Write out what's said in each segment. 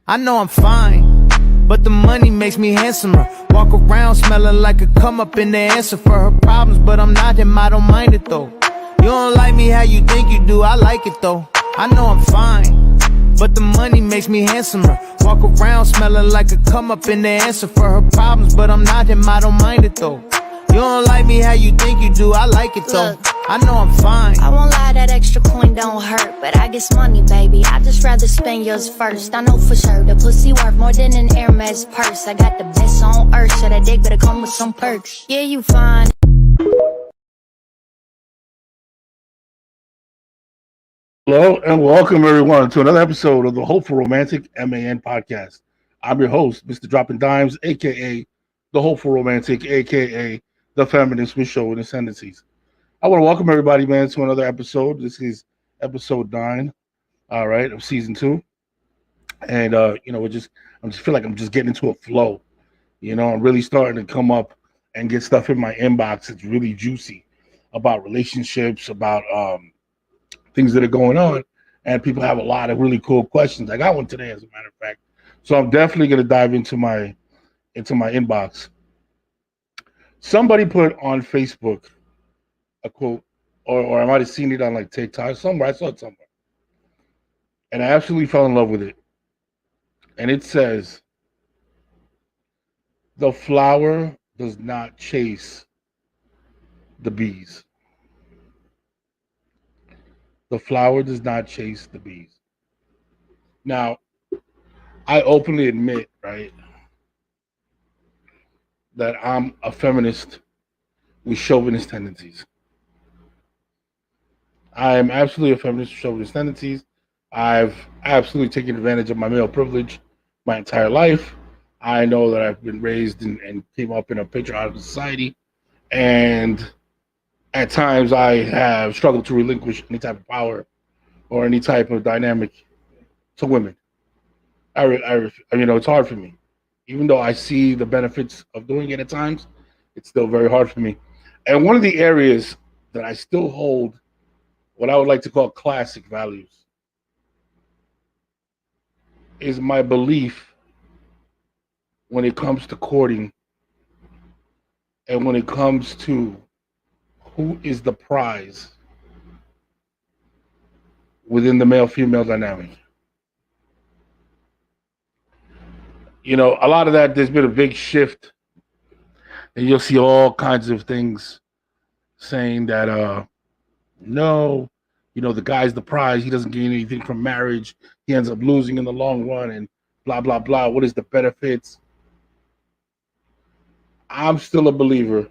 I know I'm fine, but the money makes me handsomer. Walk around smelling like a come up in the answer for her problems, but I'm not him, I don't mind it though. You don't like me how you think you do, I like it though. I know I'm fine, but the money makes me handsomer. Walk around smelling like a come up in the answer for her problems, but I'm not him, I don't mind it though. You don't like me how you think you do, I like it though. Look, I know I'm fine. I won't lie, that extra coin don't hurt, but I guess money, baby, I just rather spend yours first. I know for sure the pussy worth more than an Hermes purse. I got the best on earth, so that dick better come with some perks. Yeah, you fine. Hello and welcome everyone to another episode of the Hopeful Romantic M.A.N. podcast. I'm your host, Mr. Dropping Dimes, a.k.a. the Hopeful Romantic, a.k.a. the Feminist with Chauvinist tendencies. I want to welcome everybody, man, to another episode. This is episode 9, all right, of season 2. And I just feel like I'm just getting into a flow. I'm really starting to come up and get stuff in my inbox. It's really juicy about relationships, about things that are going on, and people have a lot of really cool questions. I got one today, as a matter of fact. So I'm definitely going to dive into my inbox. Somebody put on Facebook a quote, or I might have seen it on like TikTok somewhere. I saw it somewhere, and I absolutely fell in love with it. And it says, "The flower does not chase the bees. The flower does not chase the bees." Now, I openly admit, right, that I'm a feminist with chauvinist tendencies. I am absolutely a feminist with chauvinist tendencies. I've absolutely taken advantage of my male privilege my entire life. I know that I've been raised and came up in a patriarchal society, and at times I have struggled to relinquish any type of power or any type of dynamic to women. It's hard for me. Even though I see the benefits of doing it at times, it's still very hard for me. And one of the areas that I still hold what I would like to call classic values is my belief when it comes to courting and when it comes to who is the prize within the male-female dynamic. A lot of that, there's been a big shift, and you'll see all kinds of things saying that, no, the guy's the prize. He doesn't gain anything from marriage. He ends up losing in the long run and blah, blah, blah. What is the benefits? I'm still a believer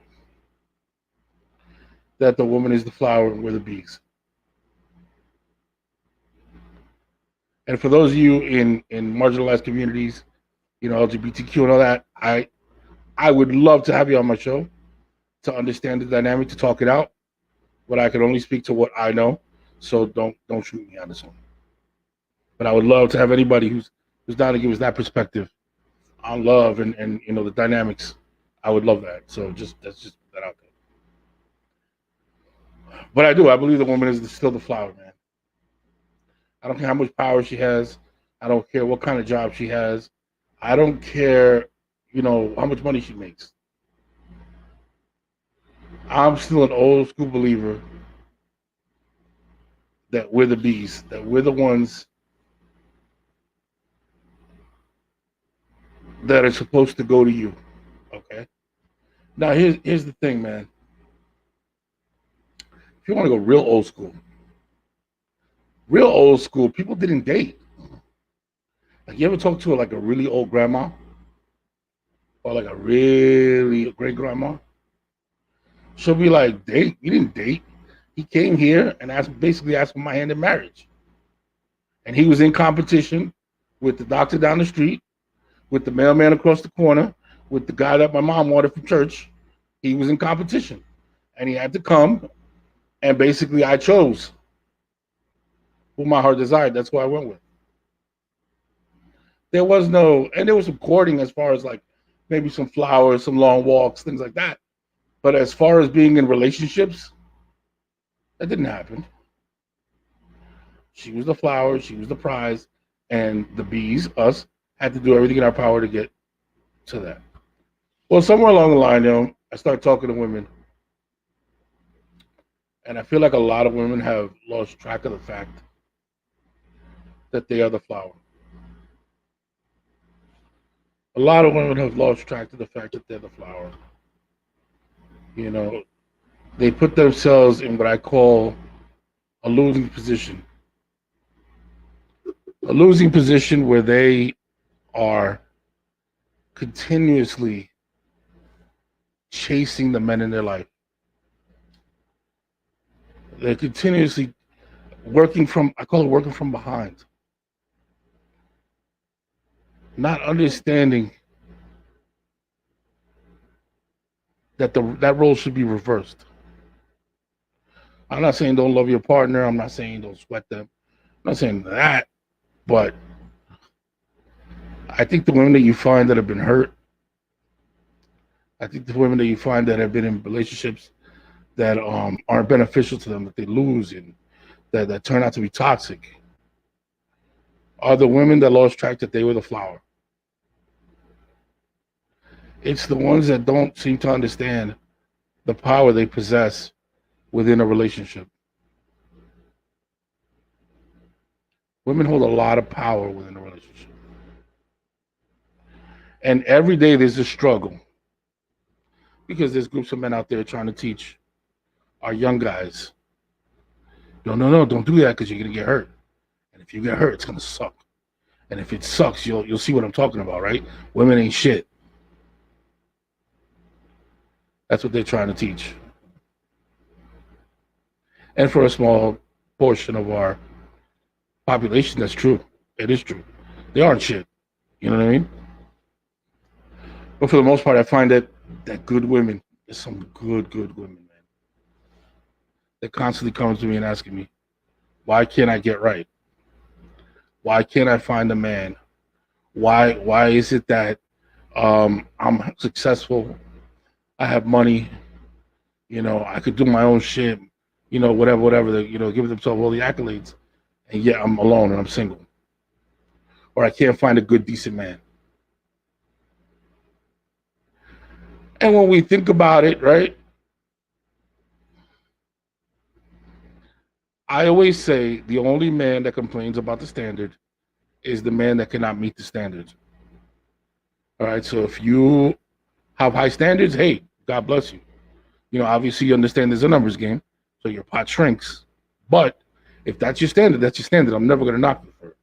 that the woman is the flower and we're the bees. And for those of you in marginalized communities, LGBTQ and all that, I would love to have you on my show to understand the dynamic, to talk it out. But I can only speak to what I know, so don't shoot me on this one. But I would love to have anybody who's down to give us that perspective on love and the dynamics. I would love that. So let's just put that out there. But I believe the woman is still the flower, man. I don't care how much power she has. I don't care what kind of job she has. I don't care, how much money she makes. I'm still an old school believer that we're the bees, that we're the ones that are supposed to go to you. Okay? Now here's the thing, man. If you want to go real old school, people didn't date. Like, you ever talk to like a really old grandma or like a really great grandma? She'll be like, "Date? You didn't date. He came here and basically asked for my hand in marriage. And he was in competition with the doctor down the street, with the mailman across the corner, with the guy that my mom wanted from church. He was in competition. And he had to come, and basically I chose who my heart desired. That's who I went with." There was some courting as far as like maybe some flowers, some long walks, things like that. But as far as being in relationships, that didn't happen. She was the flower, she was the prize, and the bees, us, had to do everything in our power to get to that. Well, somewhere along the line, I started talking to women, and I feel like a lot of women have lost track of the fact that they are the flower. A lot of women have lost track of the fact that they're the flower. You know, they put themselves in what I call a losing position. A losing position where they are continuously chasing the men in their life. They're continuously I call it working from behind. Not understanding that that role should be reversed. I'm not saying don't love your partner. I'm not saying don't sweat them. I'm not saying that. But I think the women that you find that have been hurt, I think the women that you find that have been in relationships that aren't beneficial to them, that they lose and that turn out to be toxic, are the women that lost track that they were the flower. It's the ones that don't seem to understand the power they possess within a relationship. Women hold a lot of power within a relationship. And every day there's a struggle because there's groups of men out there trying to teach our young guys, no, don't do that because you're going to get hurt. And if you get hurt, it's going to suck. And if it sucks, you'll see what I'm talking about, right? Women ain't shit. That's what they're trying to teach. And for a small portion of our population, that's true. It is true. They aren't shit. You know what I mean? But for the most part, I find that good women, there's some good women, man. That constantly comes to me and asking me, why can't I get right? Why can't I find a man? Why is it that I'm successful? I have money. I could do my own shit. Whatever. Give themselves all the accolades, and yet I'm alone and I'm single, or I can't find a good, decent man. And when we think about it, right? I always say the only man that complains about the standard is the man that cannot meet the standards. All right. So if you have high standards, hey, God bless you. Obviously you understand there's a numbers game, so your pot shrinks. But if that's your standard, that's your standard. I'm never going to knock you for it.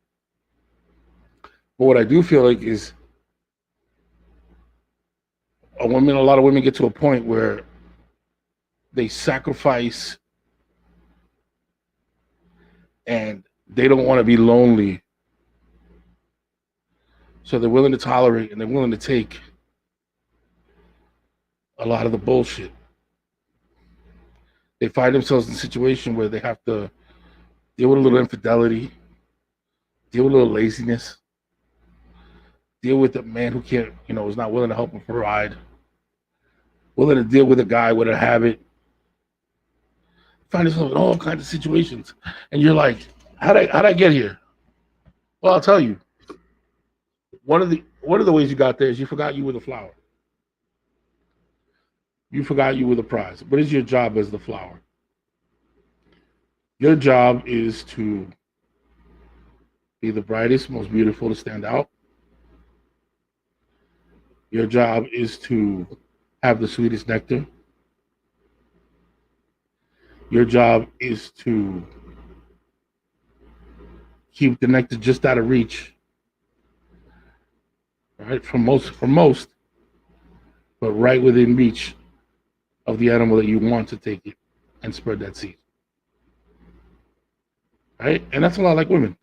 But what I do feel like is a lot of women get to a point where they sacrifice and they don't want to be lonely. So they're willing to tolerate and they're willing to take a lot of the bullshit. They find themselves in a situation where they have to deal with a little infidelity, deal with a little laziness, deal with a man who can't, is not willing to help them provide, willing to deal with a guy with a habit. Find yourself in all kinds of situations. And you're like, how'd I get here? Well, I'll tell you. One of the ways you got there is you forgot you were the flower. You forgot you were the prize. What is your job as the flower? Your job is to be the brightest, most beautiful, to stand out. Your job is to have the sweetest nectar. Your job is to keep the nectar just out of reach. Right? For most, but right within reach of the animal that you want to take it and spread that seed. Right? And that's a lot like women.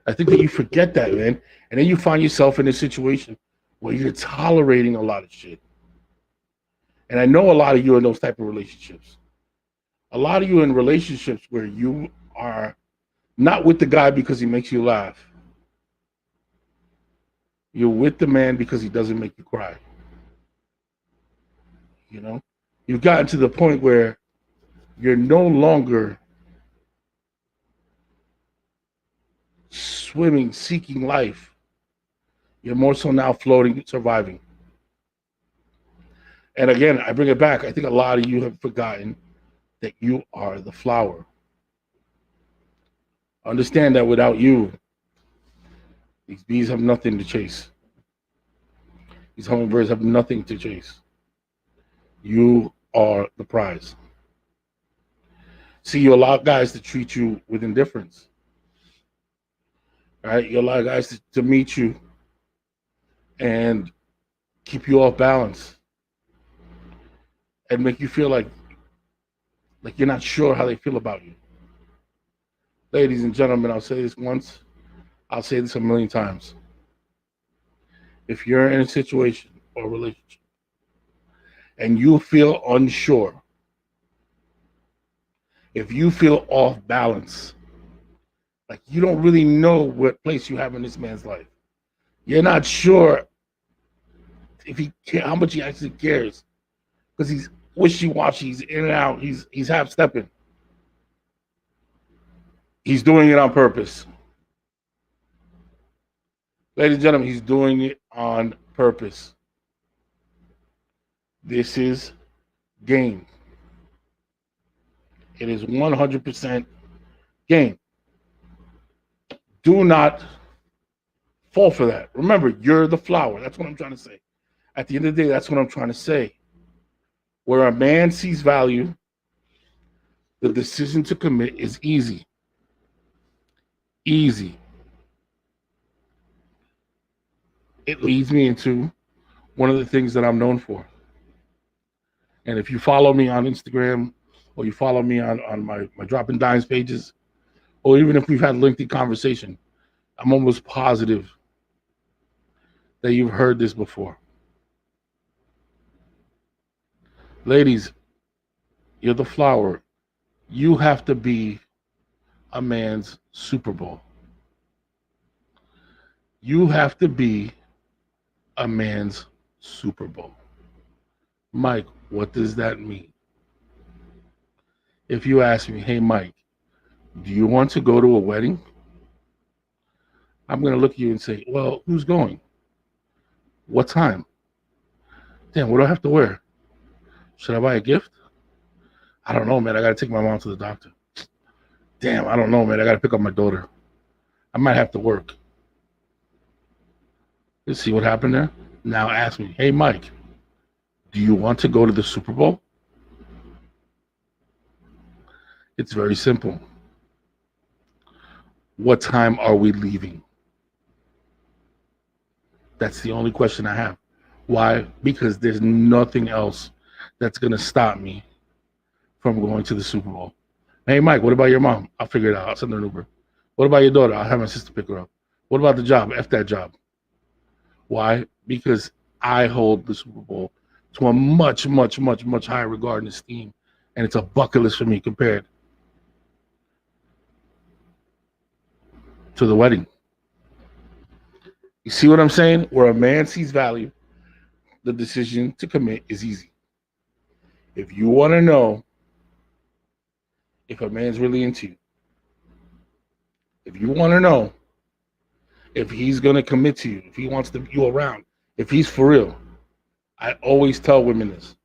I think that you forget that, man. And then you find yourself in a situation where you're tolerating a lot of shit. And I know a lot of you in those type of relationships. A lot of you in relationships where you are not with the guy because he makes you laugh. You're with the man because he doesn't make you cry. You've gotten to the point where you're no longer swimming, seeking life. You're more so now floating, surviving. And again, I bring it back. I think a lot of you have forgotten that you are the flower. Understand that without you, these bees have nothing to chase. These hummingbirds have nothing to chase. You are the prize. See, you allow guys to treat you with indifference. Right? You allow guys to meet you and keep you off balance and make you feel like you're not sure how they feel about you. Ladies and gentlemen, I'll say this once, I'll say this a million times. If you're in a situation or relationship and you feel unsure, if you feel off balance, like you don't really know what place you have in this man's life, you're not sure if how much he actually cares, because he's wishy-washy, he's in and out, he's half-stepping. He's doing it on purpose. Ladies and gentlemen, he's doing it on purpose. This is game. It is 100% game. Do not fall for that. Remember, you're the flower. That's what I'm trying to say. At the end of the day, that's what I'm trying to say. Where a man sees value, the decision to commit is easy. Easy. It leads me into one of the things that I'm known for. And if you follow me on Instagram or you follow me on my Dropping Dimes pages, or even if we've had lengthy conversation, I'm almost positive that you've heard this before. Ladies, you're the flower. You have to be a man's Super Bowl. You have to be a man's Super Bowl. Mike, what does that mean? If you ask me, hey, Mike, do you want to go to a wedding? I'm going to look at you and say, well, who's going? What time? Damn, what do I have to wear? Should I buy a gift? I don't know, man. I got to take my mom to the doctor. Damn, I don't know, man. I got to pick up my daughter. I might have to work. Let's see what happened there. Now ask me, hey, Mike, do you want to go to the Super Bowl? It's very simple. What time are we leaving? That's the only question I have. Why? Because there's nothing else that's going to stop me from going to the Super Bowl. Hey, Mike, what about your mom? I'll figure it out. I'll send her an Uber. What about your daughter? I'll have my sister pick her up. What about the job? F that job. Why? Because I hold the Super Bowl to a much, much, much, much higher regard and esteem. And it's a bucket list for me compared to the wedding. You see what I'm saying? Where a man sees value, the decision to commit is easy. If you want to know if a man's really into you, if you want to know if he's going to commit to you, if he wants you around, if he's for real, I always tell women this.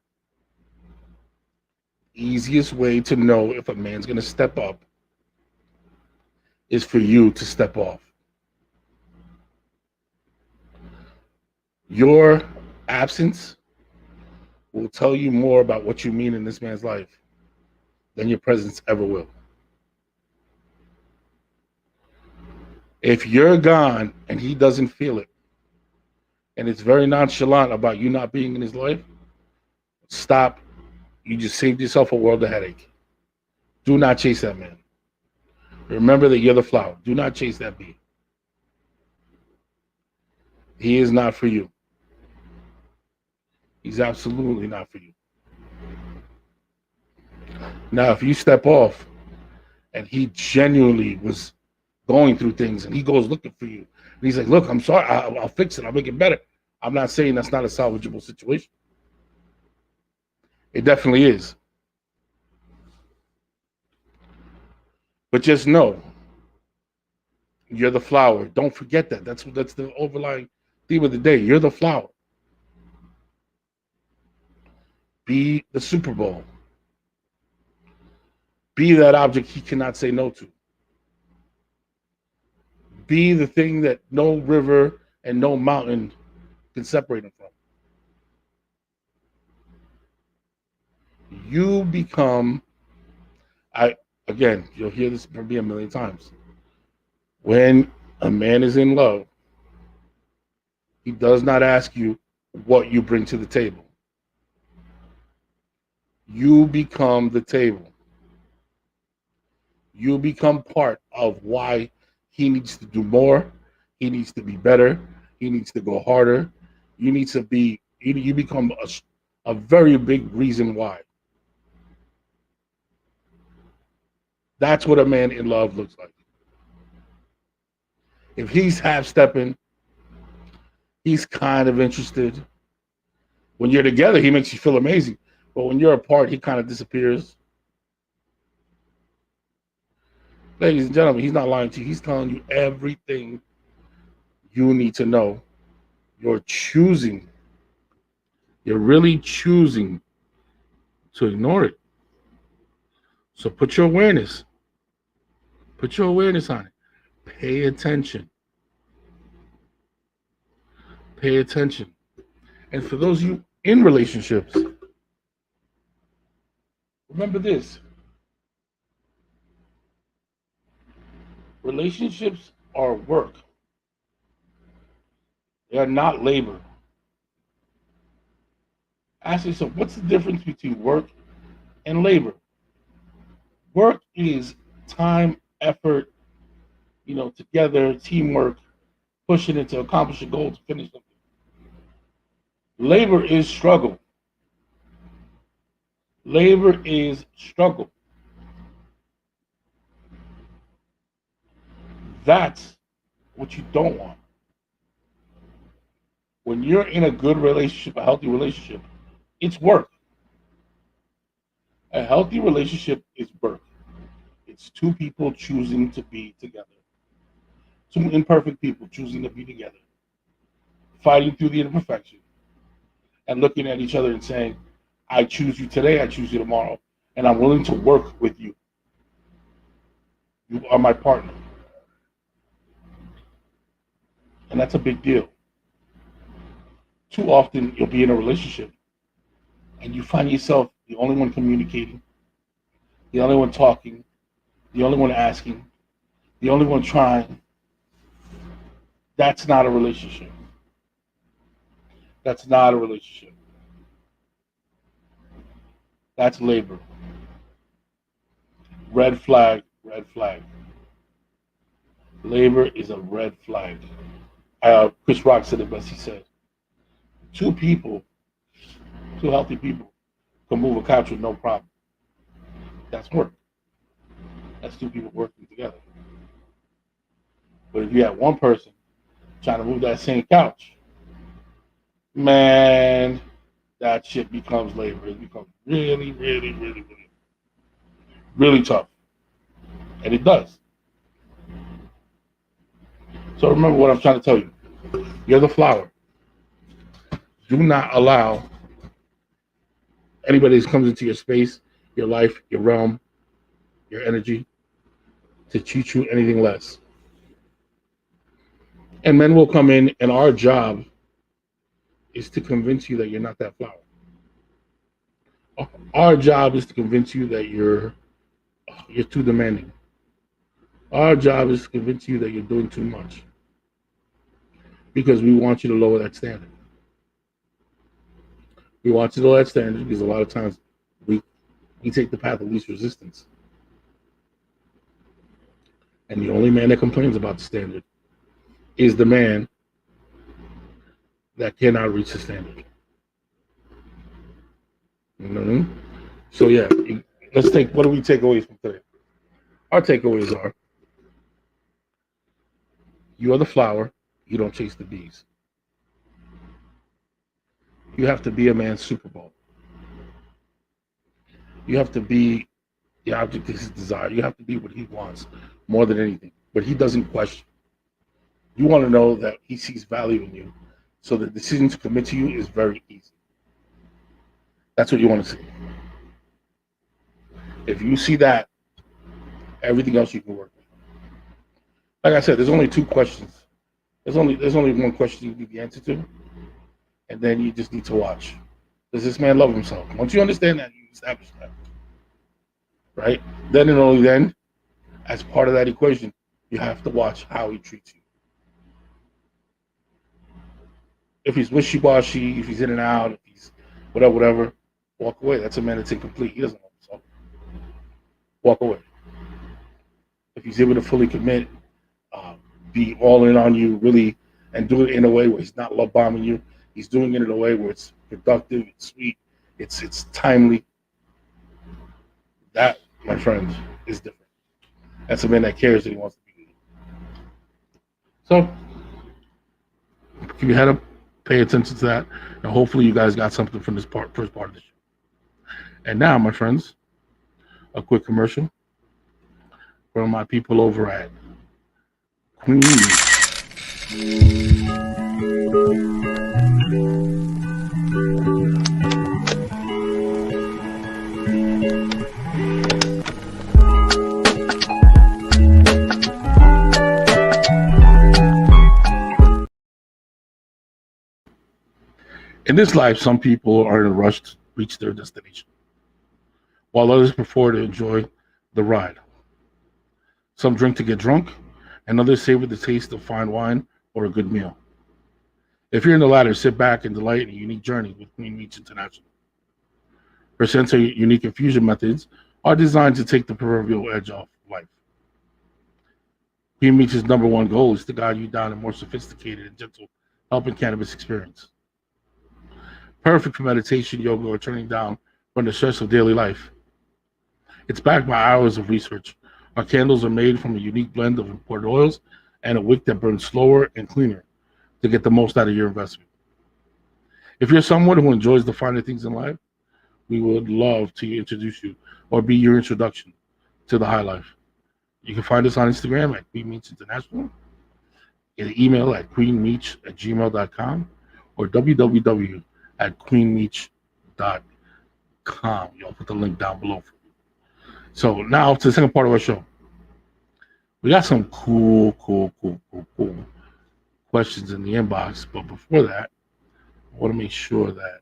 Easiest way to know if a man's going to step up is for you to step off. Your absence will tell you more about what you mean in this man's life than your presence ever will. If you're gone and he doesn't feel it, and it's very nonchalant about you not being in his life, stop. You just saved yourself a world of headache. Do not chase that man. Remember that you're the flower. Do not chase that bee. He is not for you. He's absolutely not for you. Now, if you step off and he genuinely was going through things and he goes looking for you, and he's like, look, I'm sorry, I'll fix it, I'll make it better. I'm not saying that's not a salvageable situation. It definitely is. But just know You're the flower. Don't forget that. That's the overlying theme of the day. You're the flower. Be the Super Bowl. Be that object he cannot say no to. Be the thing that no river and no mountain can separate him from. You become, I again, you'll hear this from me a million times. When a man is in love, he does not ask you what you bring to the table. You become the table. You become part of why he needs to do more. He needs to be better. He needs to go harder. You need to be. You become a very big reason why. That's what a man in love looks like. If he's half stepping, he's kind of interested. When you're together, he makes you feel amazing. But when you're apart, he kind of disappears. Ladies and gentlemen, he's not lying to you. He's telling you everything you need to know. You're choosing. You're really choosing to ignore it. So put your awareness. Put your awareness on it. Pay attention. Pay attention. And for those of you in relationships, remember this. Relationships are work. They are not labor. Ask yourself, what's the difference between work and labor? Work is time, effort, together, teamwork, pushing it to accomplish a goal, to finish something. Labor is struggle. Labor is struggle. That's what you don't want. When you're in a good relationship, a healthy relationship, it's work. A healthy relationship is work. It's two people choosing to be together. Two imperfect people choosing to be together. Fighting through the imperfection. And looking at each other and saying, I choose you today, I choose you tomorrow, and I'm willing to work with you. You are my partner. And that's a big deal. Too often you'll be in a relationship and you find yourself the only one communicating, the only one talking, the only one asking, the only one trying. That's not a relationship. That's not a relationship. That's labor. Red flag, red flag. Labor is a red flag. Chris Rock said it best. He said, two healthy people can move a couch with no problem. That's work. That's two people working together. But if you have one person trying to move that same couch, man, that shit becomes labor. It becomes really, really, really, really, really tough. And it does. So remember what I'm trying to tell you. You're the flower. Do not allow anybody that comes into your space, your life, your realm, your energy, to treat you anything less. And men will come in, and our job is to convince you that you're not that flower. Our job is to convince you that you're too demanding. Our job is to convince you that you're doing too much, because we want you to lower that standard. We want you to lower that standard because a lot of times we take the path of least resistance. And the only man that complains about the standard is the man that cannot reach the standard. You know what I mean? So yeah, what do we take away from today? Our takeaways are, you are the flower, you don't chase the bees. You have to be a man's Super Bowl. You have to be the object of his desire. You have to be what he wants more than anything. But he doesn't question. You want to know that he sees value in you. So the decision to commit to you is very easy. That's what you want to see. If you see that, everything else you can work with. Like I said, there's only two questions. There's only one question you need the answer to, and then you just need to watch. Does this man love himself? Once you understand that, you establish that, right? Then and only then, as part of that equation, you have to watch how he treats you. If he's wishy-washy, if he's in and out, if he's whatever, walk away. That's a man that's incomplete. He doesn't love himself. Walk away. If he's able to fully commit, uh, be all in on you, really, and do it in a way where he's not love bombing you. He's doing it in a way where it's productive, it's sweet, it's timely. That, my friend, is different. That's a man that cares that he wants to be with you. So, keep your head up, pay attention to that, and hopefully you guys got something from this first part of the show. And now, my friends, a quick commercial from my people over at Queen. In this life, some people are in a rush to reach their destination, while others prefer to enjoy the ride. Some drink to get drunk, and others savor the taste of fine wine or a good meal. If you're in the latter, sit back and delight in a unique journey with Queen Meats International. Her sensory unique infusion methods are designed to take the proverbial edge off life. Queen Meats' number one goal is to guide you down a more sophisticated and gentle helping cannabis experience. Perfect for meditation, yoga, or turning down from the stress of daily life. It's backed by hours of research. Our candles are made from a unique blend of imported oils and a wick that burns slower and cleaner to get the most out of your investment. If you're someone who enjoys the finer things in life, we would love to introduce you or be your introduction to the high life. You can find us on Instagram at Queen Meats International, an email at queenmeats@gmail.com, or www.queenmeats.com. I'll put the link down below for you. So now to the second part of our show. We got some cool questions in the inbox, but before that, I want to make sure that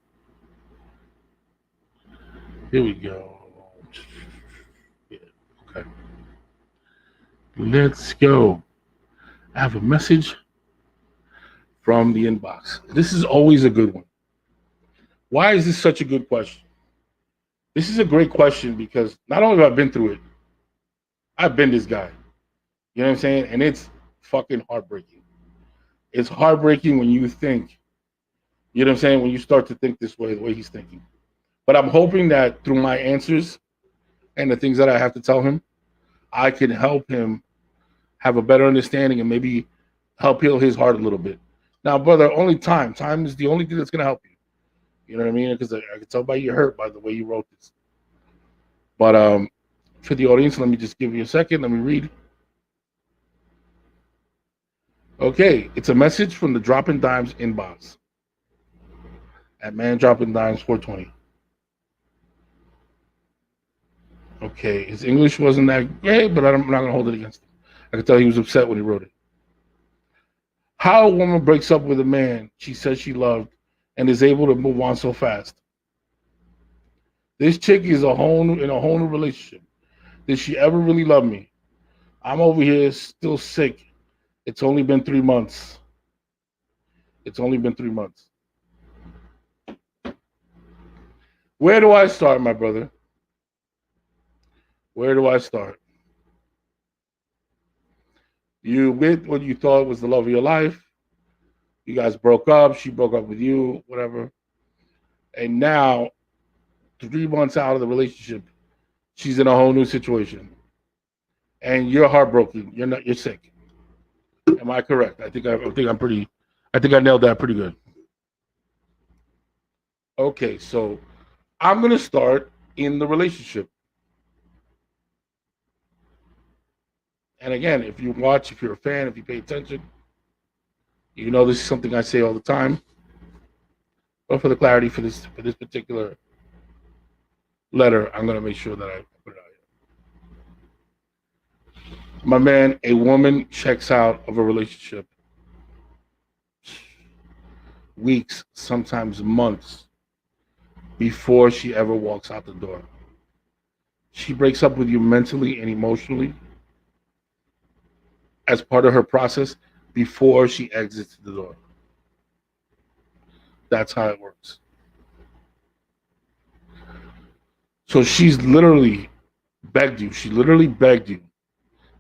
here we go. Yeah, okay. Let's go. I have a message from the inbox. This is always a good one. Why is this such a good question? This is a great question because not only have I been through it, I've been this guy. You know what I'm saying? And it's fucking heartbreaking. It's heartbreaking when you think, you know what I'm saying, when you start to think this way, the way he's thinking. But I'm hoping that through my answers and the things that I have to tell him, I can help him have a better understanding and maybe help heal his heart a little bit. Now, brother, only time. Time is the only thing that's going to help you. You know what I mean? Because I can tell by your hurt by the way you wrote this. But for the audience, let me just give you a second. Let me read. Okay, it's a message from the Dropping Dimes inbox at Man Dropping Dimes 420. Okay, his English wasn't that great, but I'm not going to hold it against him. I can tell he was upset when he wrote it. How a woman breaks up with a man she says she loved and is able to move on so fast. This chick is in a whole new relationship. Did she ever really love me? I'm over here still sick. It's only been 3 months. It's only been 3 months. Where do I start, my brother? Where do I start? You with what you thought was the love of your life. You guys broke up. She broke up with you, whatever. And now, 3 months out of the relationship, she's in a whole new situation. And you're heartbroken. You're sick. Am I correct? I think I nailed that pretty good. Okay, so I'm gonna start in the relationship. And again, if you're a fan, if you pay attention, You know, this is something I say all the time, but for the clarity for this particular letter, I'm gonna make sure that I put it out here. My man, a woman checks out of a relationship weeks, sometimes months before she ever walks out the door. She breaks up with you mentally and emotionally as part of her process before she exits the door. That's how it works. So she's literally begged you. She literally begged you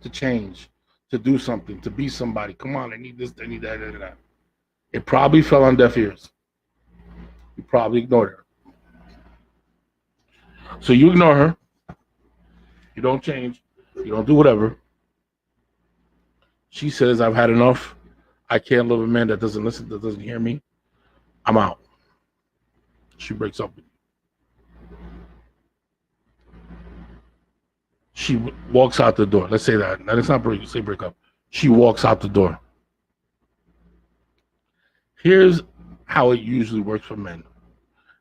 to change, to do something, to be somebody. Come on, I need this, I need that, that. It probably fell on deaf ears. You probably ignored her. So you ignore her. You don't change. You don't do whatever. She says, I've had enough. I can't love a man that doesn't listen, that doesn't hear me. I'm out. She breaks up with you. She walks out the door. Let's say that. Let's not break up. She walks out the door. Here's how it usually works for men.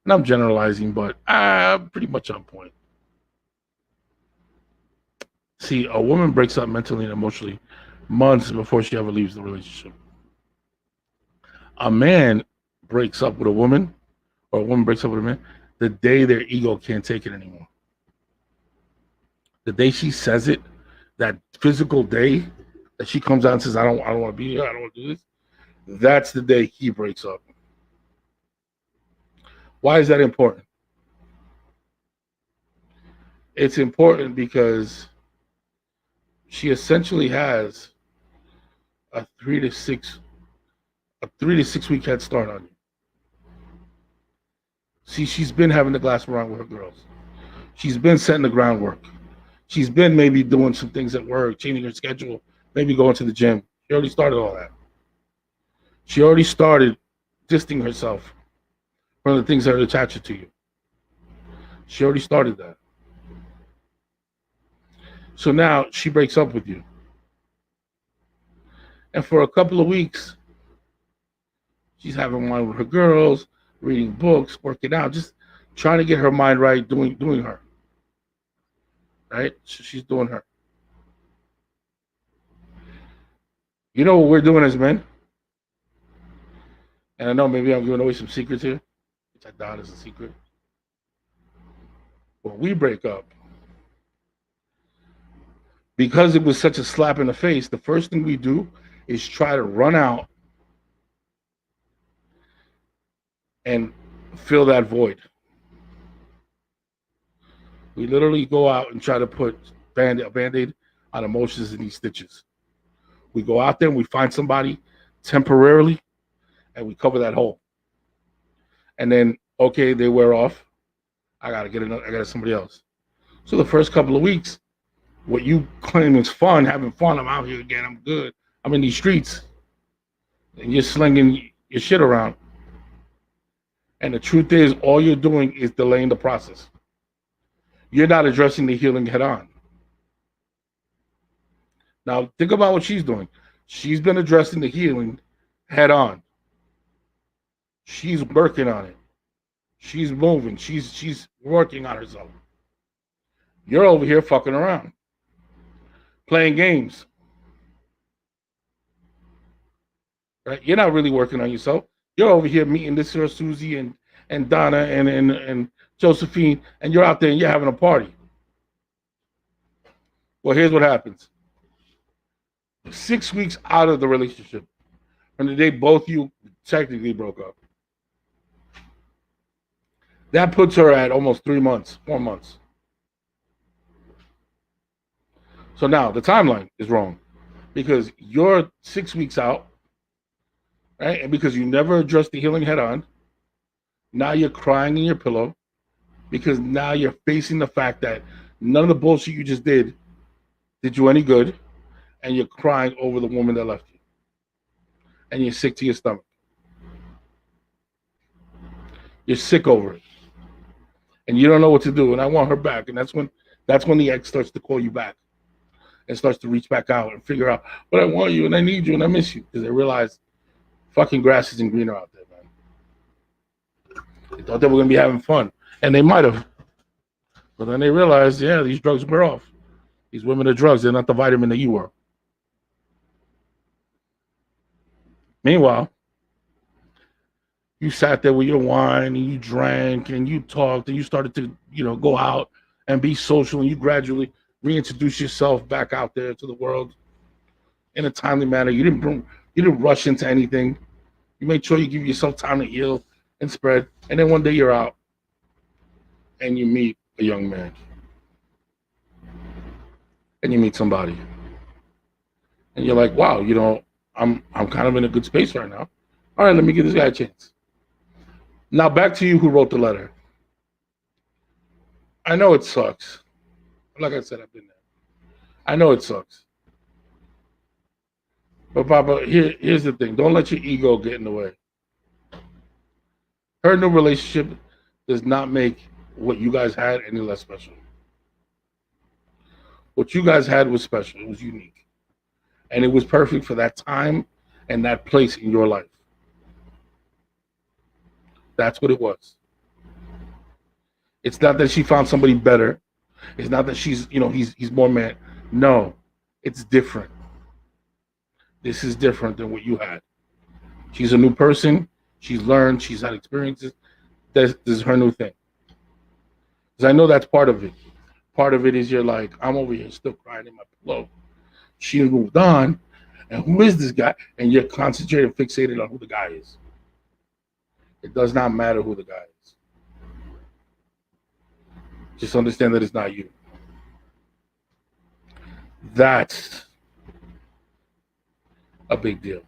And I'm generalizing, but pretty much on point. See, a woman breaks up mentally and emotionally months before she ever leaves the relationship. A man breaks up with a woman, or a woman breaks up with a man, the day their ego can't take it anymore. The day she says it, that physical day that she comes out and says, I don't want to be here, I don't want to do this, that's the day he breaks up. Why is that important? It's important because she essentially has a 3 to 6 week head start on you. See, she's been having the glass around with her girls. She's been setting the groundwork. She's been maybe doing some things at work, changing her schedule, maybe going to the gym. She already started all that. She already started distancing herself from the things that are attached to you. She already started that. So now she breaks up with you. And for a couple of weeks, she's having wine with her girls, reading books, working out, just trying to get her mind right, doing her. Right? So she's doing her. You know what we're doing as men? And I know maybe I'm giving away some secrets here, which I doubt is a secret. When we break up, because it was such a slap in the face, the first thing we do is try to run out and fill that void. We literally go out and try to put a Band-Aid on emotions in these stitches. We go out there and we find somebody temporarily and we cover that hole. And then, okay, they wear off. I got somebody else. So the first couple of weeks, what you claim is fun, having fun, I'm out here again, I'm good, I'm in these streets, and you're slinging your shit around. And the truth is, all you're doing is delaying the process. You're not addressing the healing head on. Now, think about what she's doing. She's been addressing the healing head on. She's working on it. She's moving. She's working on herself. You're over here fucking around, playing games. Right? You're not really working on yourself. You're over here meeting this girl Susie and Donna and Josephine, and you're out there and you're having a party. Well, here's what happens. 6 weeks out of the relationship, from the day both you technically broke up, that puts her at almost 3 months, 4 months. So now the timeline is wrong because you're 6 weeks out, right? And because you never addressed the healing head on, now you're crying in your pillow because now you're facing the fact that none of the bullshit you just did you any good, and you're crying over the woman that left you. And you're sick to your stomach. You're sick over it. And you don't know what to do. And I want her back. And that's when the ex starts to call you back and starts to reach back out and figure out, but I want you and I need you and I miss you. Because they realize Fucking grass isn't greener out there, man. They thought they were gonna be having fun, and they might have, but then they realized, yeah, these drugs wear off. These women are drugs; they're not the vitamin that you were. Meanwhile, you sat there with your wine and you drank and you talked and you started to, go out and be social, and you gradually reintroduce yourself back out there to the world in a timely manner. You didn't rush into anything. You made sure you give yourself time to heal and spread. And then one day you're out and you meet a young man and you meet somebody and you're like, wow, I'm kind of in a good space right now. All right, let me give this guy a chance. Now back to you who wrote the letter. I know it sucks. Like I said, I've been there. I know it sucks. But Papa, here's the thing. Don't let your ego get in the way. Her new relationship does not make what you guys had any less special. What you guys had was special. It was unique. And it was perfect for that time and that place in your life. That's what it was. It's not that she found somebody better. It's not that she's, he's more man. No, it's different. This is different than what you had. She's a new person. She's learned. She's had experiences. This is her new thing. Because I know that's part of it. Part of it is you're like, I'm over here still crying in my pillow. She moved on. And who is this guy? And you're concentrated, fixated on who the guy is. It does not matter who the guy is. Just understand that it's not you. That's a big deal.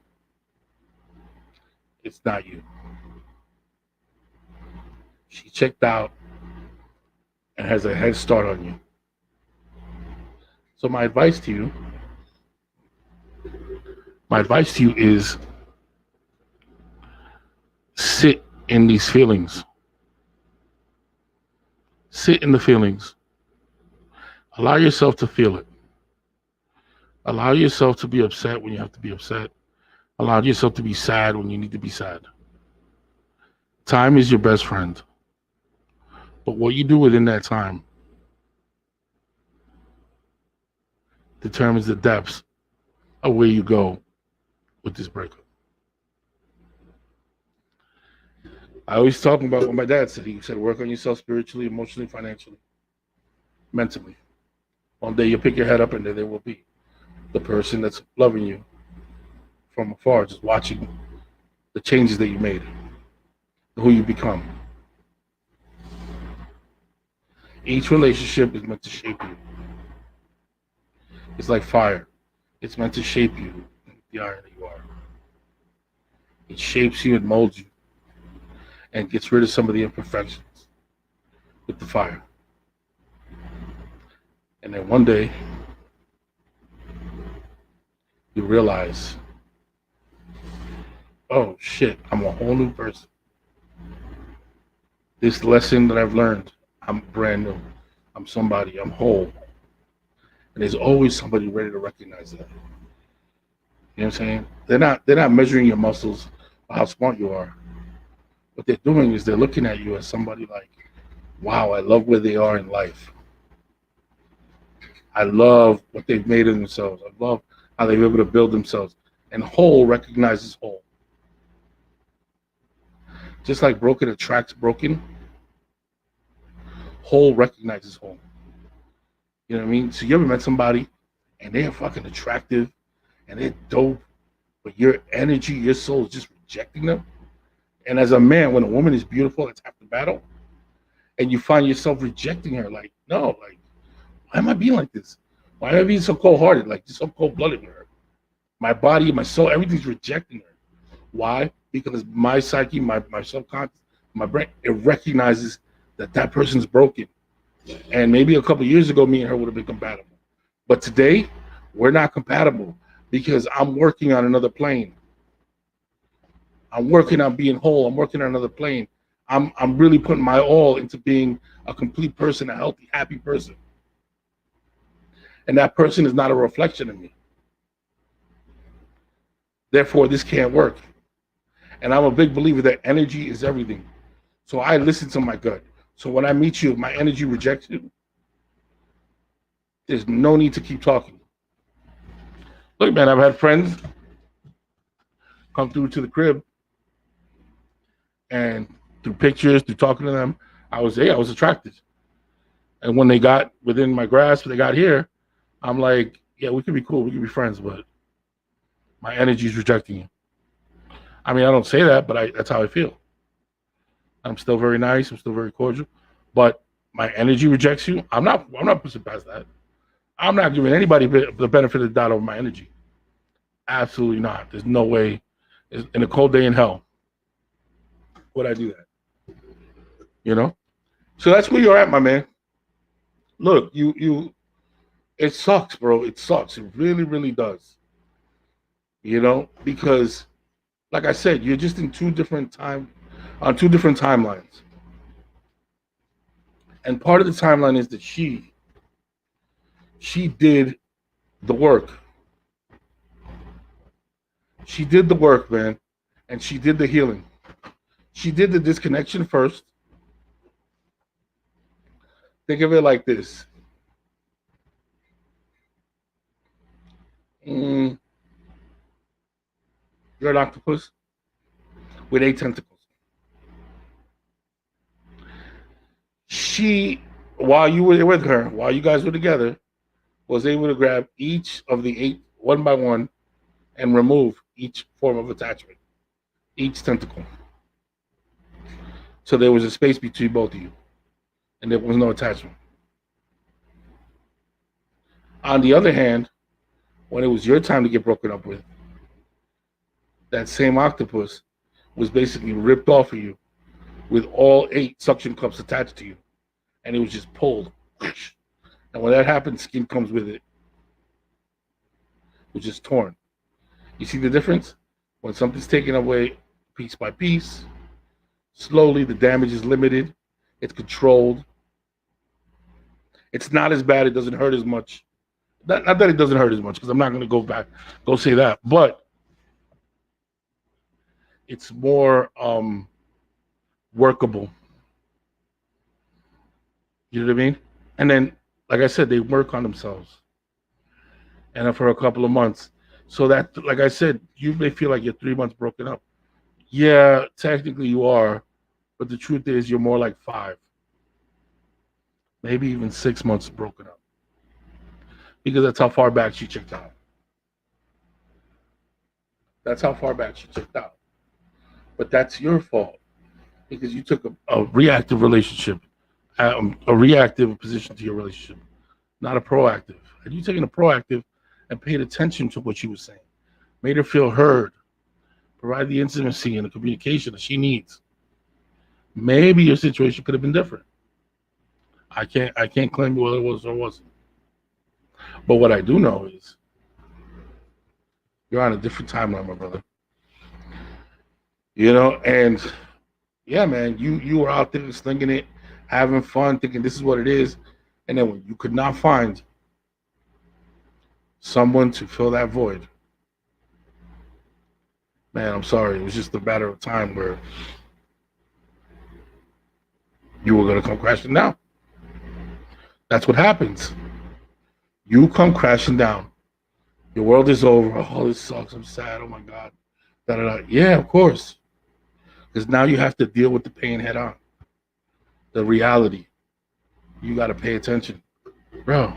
It's not you. She checked out and has a head start on you. So my advice to you is sit in these feelings. Sit in the feelings. Allow yourself to feel it. Allow yourself to be upset when you have to be upset. Allow yourself to be sad when you need to be sad. Time is your best friend. But what you do within that time determines the depths of where you go with this breakup. I always talk about what my dad said. He said, work on yourself spiritually, emotionally, financially, mentally. One day you'll pick your head up and there will be the person that's loving you from afar, just watching the changes that you made, who you become. Each relationship is meant to shape you. It's like fire. It's meant to shape you, the iron that you are. It shapes you and molds you and gets rid of some of the imperfections with the fire. And then one day, you realize, oh shit, I'm a whole new person. This lesson that I've learned, I'm brand new. I'm somebody, I'm whole. And there's always somebody ready to recognize that. You know what I'm saying? They're not measuring your muscles or how smart you are. What they're doing is they're looking at you as somebody like, wow, I love where they are in life. I love what they've made of themselves. I love how they're able to build themselves. And whole recognizes whole. Just like broken attracts broken, whole recognizes whole. You know what I mean? So you ever met somebody and they're fucking attractive and they're dope, but your energy, your soul is just rejecting them? And as a man, when a woman is beautiful, it's half the battle. And you find yourself rejecting her, like, no, like, why am I being like this? Why am I being so cold-hearted, like, so cold-blooded with her? My body, my soul, everything's rejecting her. Why? Because my psyche, my subconscious, my brain, it recognizes that that person's broken. And maybe a couple of years ago, me and her would have been compatible. But today, we're not compatible because I'm working on another plane. I'm working on being whole. I'm working on another plane. I'm really putting my all into being a complete person, a healthy, happy person. And that person is not a reflection of me. Therefore, this can't work. And I'm a big believer that energy is everything. So I listen to my gut. So when I meet you, if my energy rejects you, there's no need to keep talking. Look, man, I've had friends come through to the crib, and through pictures, through talking to them, I was attracted. And when they got within my grasp, they got here, I'm like, yeah, we could be cool, we could be friends, but my energy is rejecting you. I mean, I don't say that, but that's how I feel. I'm still very nice, I'm still very cordial, but my energy rejects you. I'm not pushing past that. I'm not giving anybody the benefit of the doubt over my energy. Absolutely not. There's no way. In a cold day in hell would I do that. You know? So that's where you're at, my man. Look, you it sucks, bro. It sucks. It really, really does. You know, because like I said, you're just on two different timelines. And part of the timeline is that she did the work. She did the work, man. And she did the healing. She did the disconnection first. Think of it like this. You're an octopus with 8 tentacles. She, while you were with her, while you guys were together, was able to grab each of the 8 one by one and remove each form of attachment, each tentacle. So there was a space between both of you, and there was no attachment. On the other hand, when it was your time to get broken up with, that same octopus was basically ripped off of you with all 8 suction cups attached to you, and it was just pulled. And when that happens, skin comes with it, which is torn. You see the difference? When something's taken away piece by piece, slowly the damage is limited, it's controlled. It's not as bad, it doesn't hurt as much. Not that it doesn't hurt as much, because I'm not going to go say that, but it's more workable. You know what I mean? And then, like I said, they work on themselves. And for a couple of months. So that, like I said, you may feel like you're 3 months broken up. Yeah, technically you are, but the truth is you're more like 5. Maybe even 6 months broken up. Because that's how far back she checked out. That's how far back she checked out. But that's your fault. Because you took a reactive relationship, a reactive position to your relationship, not a proactive. Had you taken a proactive and paid attention to what she was saying, made her feel heard, provide the intimacy and the communication that she needs, maybe your situation could have been different. I can't claim whether it was or wasn't. But what I do know is you're on a different timeline, my brother. You know, and yeah, man, you were out there slinging it, having fun, thinking this is what it is. And then when you could not find someone to fill that void, man, I'm sorry. It was just a matter of time where you were going to come crashing down. That's what happens. You come crashing down. Your world is over. Oh, this sucks. I'm sad. Oh, my God. Da-da-da. Yeah, of course. Because now you have to deal with the pain head on. The reality. You got to pay attention. Bro,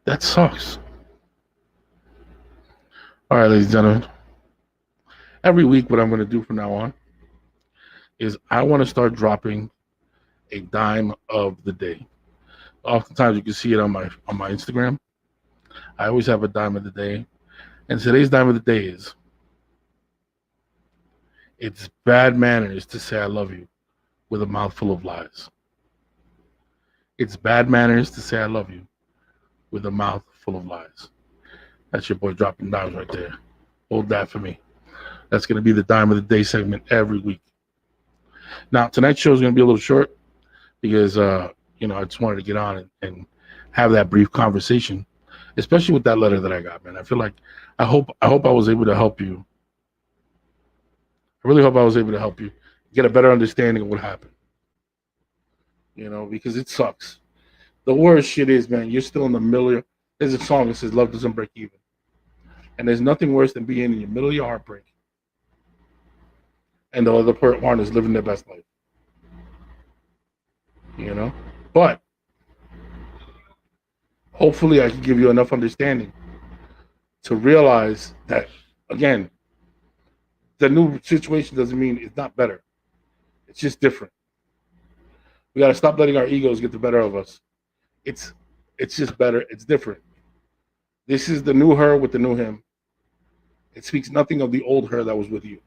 that sucks. All right, ladies and gentlemen. Every week, what I'm going to do from now on is I want to start dropping a dime of the day. Oftentimes, you can see it on my Instagram. I always have a dime of the day. And today's dime of the day is, it's bad manners to say I love you with a mouthful of lies. It's bad manners to say I love you with a mouth full of lies. That's your boy dropping dimes right there. Hold that for me. That's going to be the dime of the day segment every week. Now, tonight's show is going to be a little short because, I just wanted to get on and have that brief conversation, especially with that letter that I got, man. I feel like, I hope I was able to help you I really hope I was able to help you get a better understanding of what happened. Because it sucks. The worst shit is, man, you're still in the middle of there's a song that says love doesn't break even. And there's nothing worse than being in the middle of your heartbreak and the other partner is living their best life. But hopefully I can give you enough understanding to realize that, again, the new situation doesn't mean it's not better. It's just different. We got to stop letting our egos get the better of us. It's just better. It's different. This is the new her with the new him. It speaks nothing of the old her that was with you.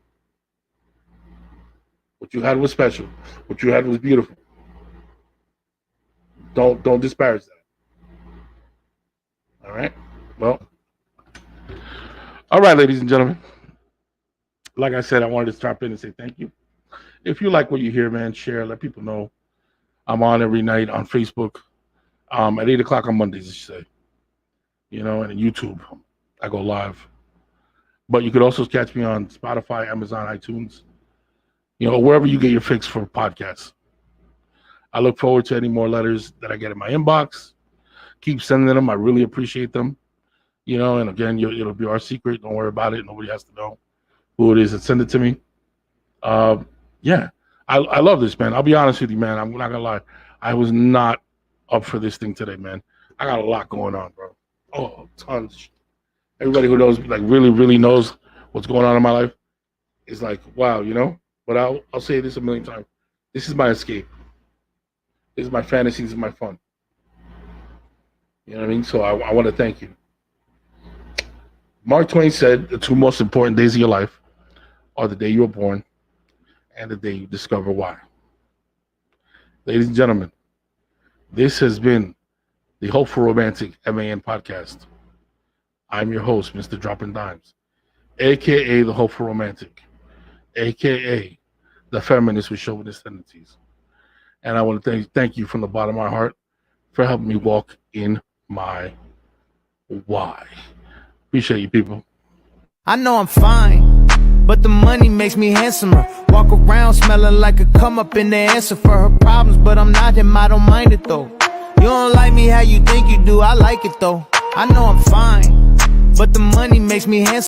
What you had was special. What you had was beautiful. Don't disparage that. All right? Well, all right, ladies and gentlemen. Like I said, I wanted to drop in and say thank you. If you like what you hear, man, share. Let people know. I'm on every night on Facebook at 8 o'clock on Mondays, I should say. And on YouTube. I go live. But you could also catch me on Spotify, Amazon, iTunes, wherever you get your fix for podcasts. I look forward to any more letters that I get in my inbox. Keep sending them. I really appreciate them. And again, it'll be our secret. Don't worry about it. Nobody has to know who it is that send it to me. Yeah, I love this, man. I'll be honest with you, man. I'm not going to lie. I was not up for this thing today, man. I got a lot going on, bro. Oh, tons. Everybody who knows, really, really knows what's going on in my life is like, wow, But I'll say this a million times. This is my escape. This is my fantasies and my fun. You know what I mean? So I want to thank you. Mark Twain said the two most important days of your life are the day you were born and the day you discover why. Ladies and gentlemen, this has been the Hopeful Romantic M.A.N. podcast. I'm your host, Mr. Dropping Dimes, a.k.a. the Hopeful Romantic, a.k.a. the Feminist with Chauvinist tendencies. And I want to thank you from the bottom of my heart for helping me walk in my why. Appreciate you, people. I know I'm fine, but the money makes me handsomer. Walk around smelling like a come up in the answer for her problems, but I'm not him, I don't mind it though. You don't like me how you think you do, I like it though. I know I'm fine, but the money makes me handsome.